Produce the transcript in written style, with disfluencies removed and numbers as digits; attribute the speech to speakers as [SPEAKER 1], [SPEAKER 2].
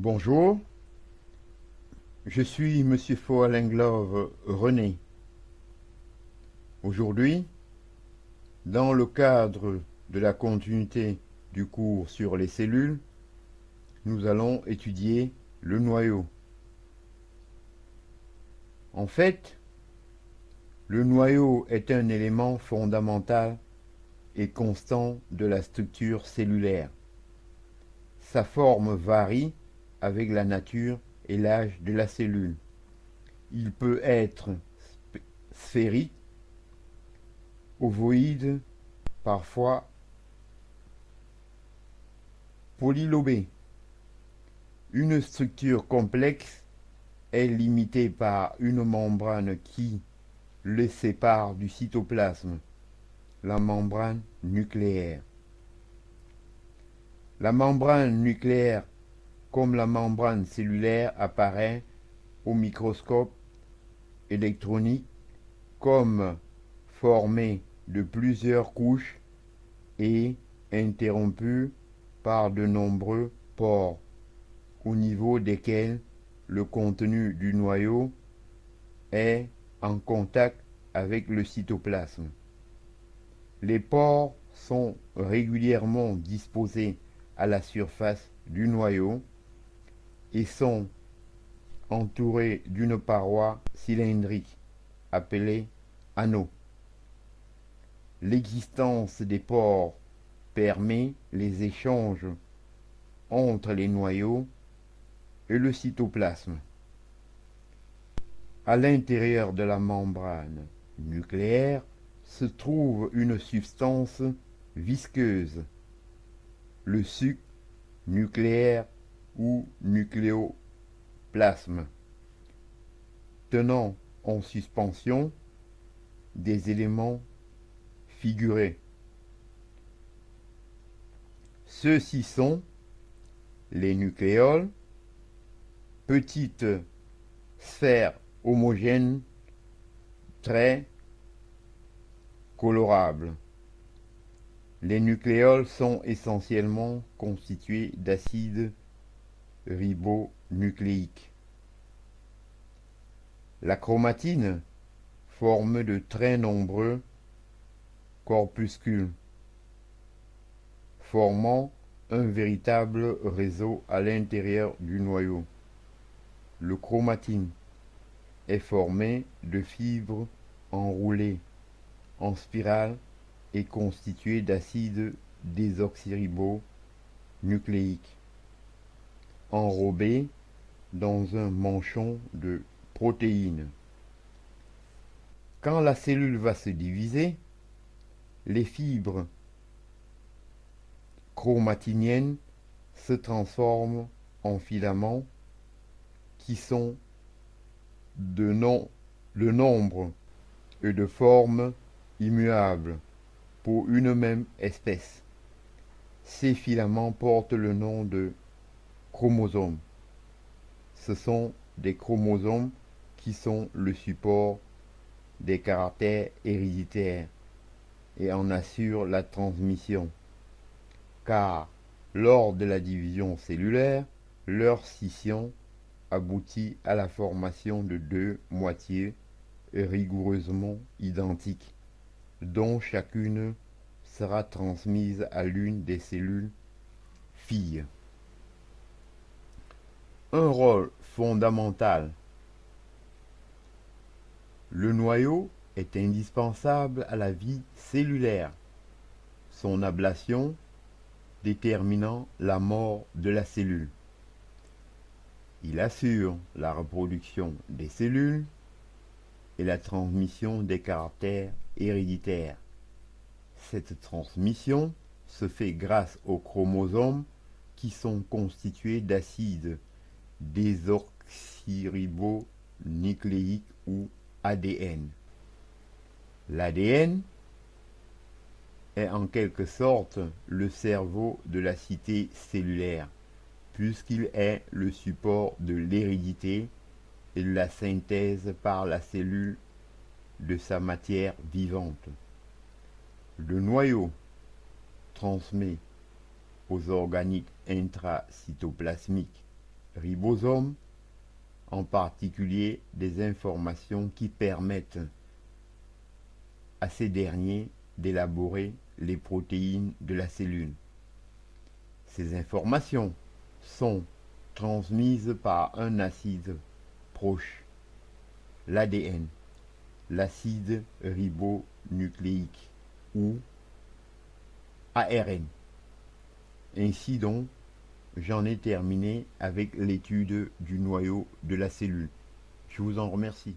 [SPEAKER 1] Bonjour, je suis Monsieur Foalenglove René. Aujourd'hui, dans le cadre de la continuité du cours sur les cellules, nous allons étudier le noyau. En fait, le noyau est un élément fondamental et constant de la structure cellulaire. Sa forme varie avec la nature et l'âge de la cellule. Il peut être sphérique, ovoïde, parfois polylobé. Une structure complexe est limitée par une membrane qui le sépare du cytoplasme, la membrane nucléaire. La membrane nucléaire, comme la membrane cellulaire, apparaît au microscope électronique comme formée de plusieurs couches et interrompue par de nombreux pores, au niveau desquels le contenu du noyau est en contact avec le cytoplasme. Les pores sont régulièrement disposés à la surface du noyau et sont entourés d'une paroi cylindrique appelée anneau. L'existence des pores permet les échanges entre les noyaux et le cytoplasme. À l'intérieur de la membrane nucléaire se trouve une substance visqueuse, le suc nucléaire ou nucléoplasme, tenant en suspension des éléments figurés. Ceux-ci sont les nucléoles, petites sphères homogènes très colorables. Les nucléoles sont essentiellement constitués d'acides ribonucléiques. La chromatine forme de très nombreux corpuscules, formant un véritable réseau à l'intérieur du noyau. Le chromatine est formé de fibres enroulées en spirale et constitué d'acides désoxyribonucléiques enrobés dans un manchon de protéines. Quand la cellule va se diviser, les fibres chromatiniennes se transforment en filaments qui sont de nombre et de forme immuables pour une même espèce. Ces filaments portent le nom de chromosomes. Ce sont des chromosomes qui sont le support des caractères héréditaires et en assurent la transmission, car lors de la division cellulaire, leur scission aboutit à la formation de deux moitiés rigoureusement identiques, dont chacune sera transmise à l'une des cellules filles. Un rôle fondamental. Le noyau est indispensable à la vie cellulaire, son ablation déterminant la mort de la cellule. Il assure la reproduction des cellules et la transmission des caractères héréditaires. Cette transmission se fait grâce aux chromosomes qui sont constitués d'acides désoxyribonucléiques ou ADN. L'ADN est en quelque sorte le cerveau de la cité cellulaire, puisqu'il est le support de l'hérédité et de la synthèse par la cellule de sa matière vivante. Le noyau transmet aux organiques intracytoplasmiques ribosomes, en particulier des informations qui permettent à ces derniers d'élaborer les protéines de la cellule. Ces informations sont transmises par un acide proche, l'ADN, l'acide ribonucléique ou ARN. Ainsi donc, j'en ai terminé avec l'étude du noyau de la cellule. Je vous en remercie.